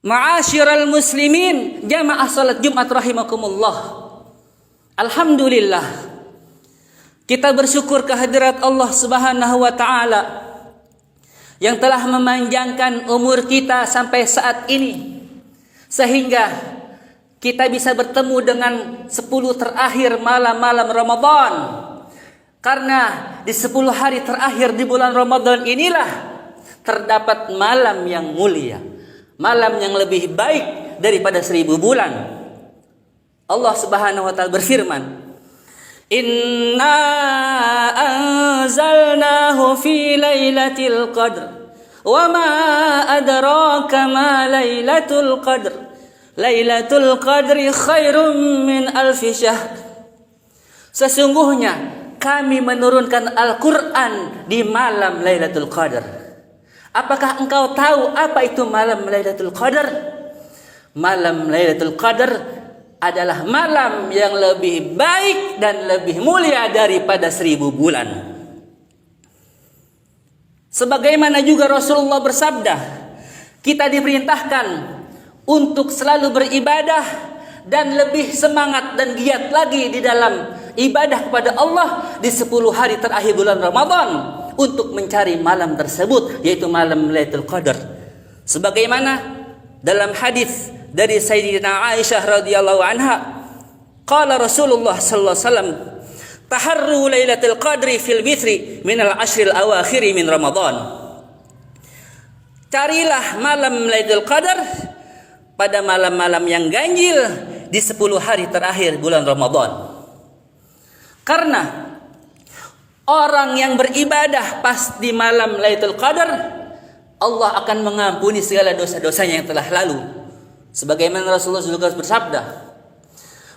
Ma'asyiral muslimin, jamaah salat Jumat rahimakumullah. Alhamdulillah, kita bersyukur kehadirat Allah Subhanahu wa taala yang telah memanjangkan umur kita sampai saat ini, sehingga kita bisa bertemu dengan 10 terakhir malam-malam Ramadan. Karena di 10 hari terakhir di bulan Ramadan inilah terdapat malam yang mulia, malam yang lebih baik daripada 1000 bulan. Allah Subhanahu wa taala berfirman, "Inna anzalnahu fi lailatul qadr, wa ma adraka ma lailatul qadr, lailatul qadri khairum min alfi syahr." Sesungguhnya kami menurunkan Al-Quran di malam Lailatul Qadar. Apakah engkau tahu apa itu malam Lailatul Qadar? Malam Lailatul Qadar adalah malam yang lebih baik dan lebih mulia daripada 1000 bulan. Sebagaimana juga Rasulullah bersabda, kita diperintahkan untuk selalu beribadah dan lebih semangat dan giat lagi di dalam ibadah kepada Allah di 10 hari terakhir bulan Ramadan untuk mencari malam tersebut, yaitu malam Lailatul Qadar. Sebagaimana dalam hadis dari Sayyidina Aisyah radhiyallahu anha, qala Rasulullah sallallahu alaihi wasallam, taharru Lailatul Qadri fil witri min al-ashril awakhir min Ramadan. Carilah malam Lailatul Qadar pada malam-malam yang ganjil di 10 hari terakhir bulan Ramadan. Karena orang yang beribadah pas di malam Lailatul Qadar, Allah akan mengampuni segala dosa-dosanya yang telah lalu. Sebagaimana Rasulullah juga bersabda,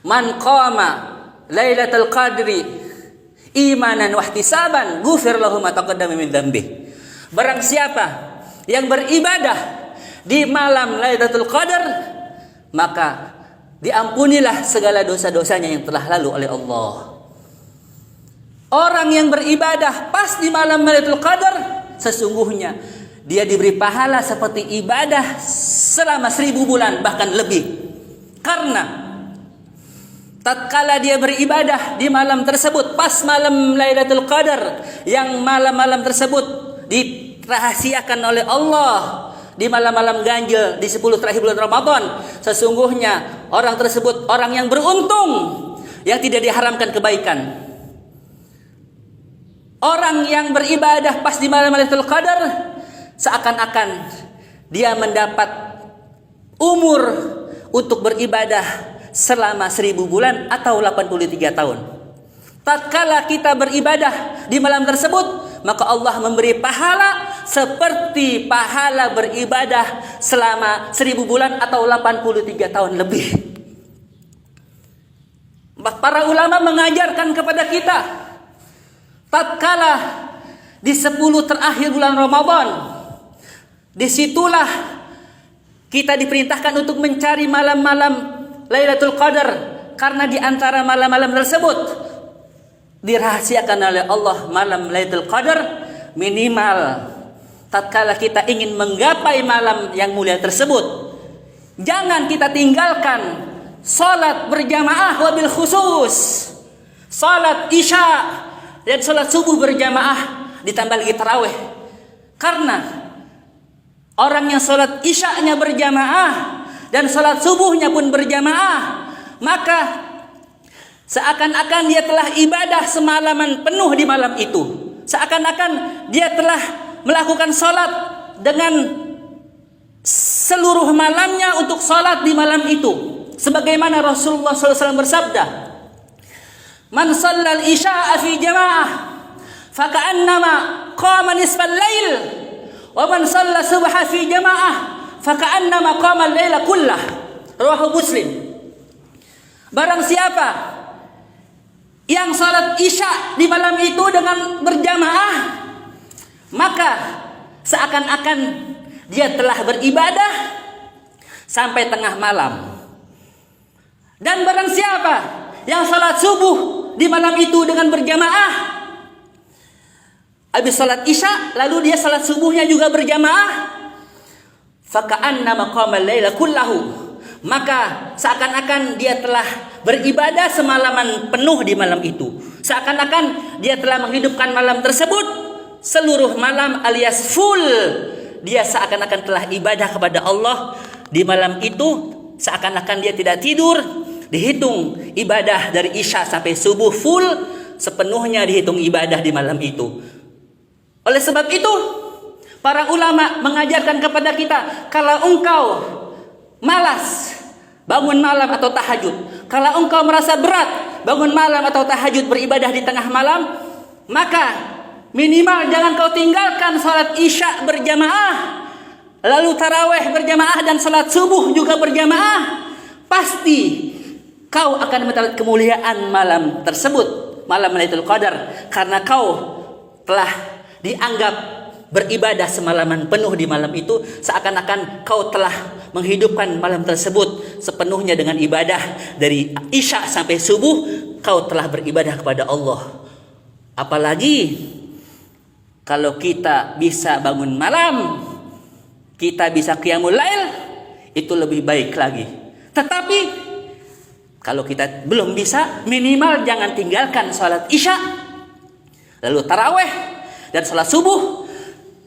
"Man qama Lailatul Qadri imanan wa ihtisaban, ghufir lahu ma taqaddama min dzambi." Barang siapa yang beribadah di malam Lailatul Qadar, maka diampunilah segala dosa-dosanya yang telah lalu oleh Allah. Orang yang beribadah pas di malam Lailatul Qadar, sesungguhnya dia diberi pahala seperti ibadah selama 1000 bulan, bahkan lebih. Karena tatkala dia beribadah di malam tersebut, pas malam Lailatul Qadar, yang malam-malam tersebut dirahasiakan oleh Allah di malam-malam ganjil di 10 terakhir bulan Ramadan, sesungguhnya orang tersebut orang yang beruntung, yang tidak diharamkan kebaikan. Orang yang beribadah pas di malam Lailatul Qadar, seakan-akan dia mendapat umur untuk beribadah selama 1000 bulan atau 83 tahun. Tatkala kita beribadah di malam tersebut, maka Allah memberi pahala seperti pahala beribadah selama 1000 bulan atau 83 tahun lebih. Para ulama mengajarkan kepada kita, tatkala di 10 terakhir bulan Ramadan, disitulah kita diperintahkan untuk mencari malam-malam Lailatul Qadar, karena di antara malam-malam tersebut dirahasiakan oleh Allah malam Lailatul Qadar. Minimal tatkala kita ingin menggapai malam yang mulia tersebut, jangan kita tinggalkan salat berjamaah, wabil khusus salat isya dan salat subuh berjamaah, ditambah lagi tarawih. Karena orang yang salat isya-nya berjamaah dan salat subuhnya pun berjamaah, maka seakan-akan dia telah ibadah semalaman penuh di malam itu. Seakan-akan dia telah melakukan salat dengan seluruh malamnya untuk salat di malam itu. Sebagaimana Rasulullah SAW bersabda, "Man shallal isya'a fi jamaah, faka'annama qama nisfal lail, wa man shalla subha fi jamaah, faka'annama qama al-laila kullah." Rawahu Muslim. Barang siapa yang salat isya di malam itu dengan berjamaah, maka seakan-akan dia telah beribadah sampai tengah malam. Dan barang siapa yang salat subuh di malam itu dengan berjamaah, habis salat isya lalu dia salat subuhnya juga berjamaah, faka'annama qamal laila kullahu, maka seakan-akan dia telah beribadah semalaman penuh di malam itu. Seakan-akan dia telah menghidupkan malam tersebut seluruh malam alias full. Dia seakan-akan telah ibadah kepada Allah di malam itu. Seakan-akan dia tidak tidur. Dihitung ibadah dari Isya sampai subuh full, sepenuhnya dihitung ibadah di malam itu. Oleh sebab itu, para ulama mengajarkan kepada kita, kalau engkau malas bangun malam atau tahajud, kalau engkau merasa berat bangun malam atau tahajud beribadah di tengah malam, maka minimal jangan kau tinggalkan salat Isya berjamaah, lalu tarawih berjamaah dan salat subuh juga berjamaah. Pasti kau akan mendapat kemuliaan malam tersebut, malam Lailatul Qadar, karena kau telah dianggap beribadah semalaman penuh di malam itu. Seakan-akan kau telah menghidupkan malam tersebut sepenuhnya dengan ibadah dari Isya sampai subuh. Kau telah beribadah kepada Allah. Apalagi kalau kita bisa bangun malam, kita bisa qiyamul lail, itu lebih baik lagi. Tetapi kalau kita belum bisa, minimal jangan tinggalkan sholat Isya, lalu taraweh dan sholat subuh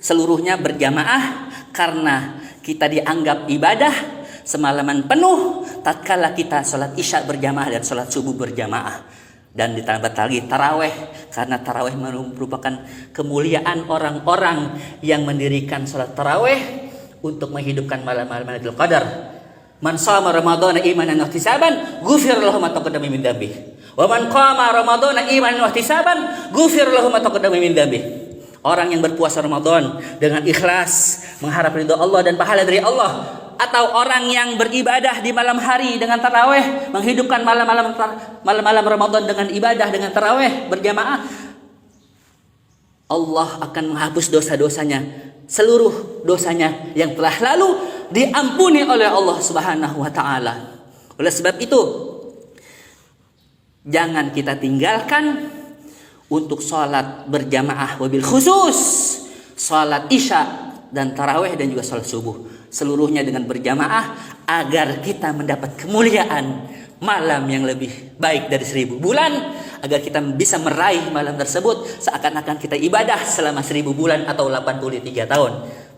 seluruhnya berjamaah, karena kita dianggap ibadah semalaman penuh tatkala kita sholat Isya berjamaah dan sholat subuh berjamaah. Dan ditambah lagi taraweh, karena taraweh merupakan kemuliaan orang-orang yang mendirikan sholat taraweh untuk menghidupkan malam-malam Lailatul Qadar. Man shoma ramadhana imanan wa ihtisaban ghufira lahu ma taqaddama min dhanbihi. Wa man qama ramadhana imanan wa ihtisaban ghufira lahu ma taqaddama min dhanbihi. Orang yang berpuasa Ramadan dengan ikhlas, mengharap ridha Allah dan pahala dari Allah, atau orang yang beribadah di malam hari dengan tarawih, menghidupkan malam-malam Ramadan dengan ibadah dengan tarawih berjamaah, Allah akan menghapus dosa-dosanya, seluruh dosanya yang telah lalu diampuni oleh Allah Subhanahu wa taala. Oleh sebab itu, jangan kita tinggalkan untuk sholat berjamaah, wabil khusus sholat Isya dan tarawih dan juga sholat subuh, seluruhnya dengan berjamaah, agar kita mendapat kemuliaan malam yang lebih baik dari 1000 bulan, agar kita bisa meraih malam tersebut seakan-akan kita ibadah selama 1000 bulan atau 83 tahun.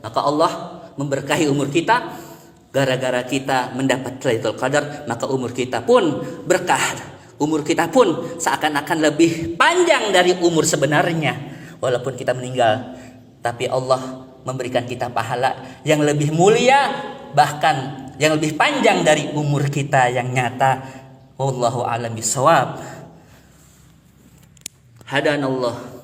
Maka Allah memberkahi umur kita, gara-gara kita mendapat Lailatul Qadar, maka umur kita pun berkah. Umur kita pun seakan-akan lebih panjang dari umur sebenarnya. Walaupun kita meninggal, tapi Allah memberikan kita pahala yang lebih mulia, bahkan yang lebih panjang dari umur kita yang nyata. Wallahu a'lam bishawab. Hadanallah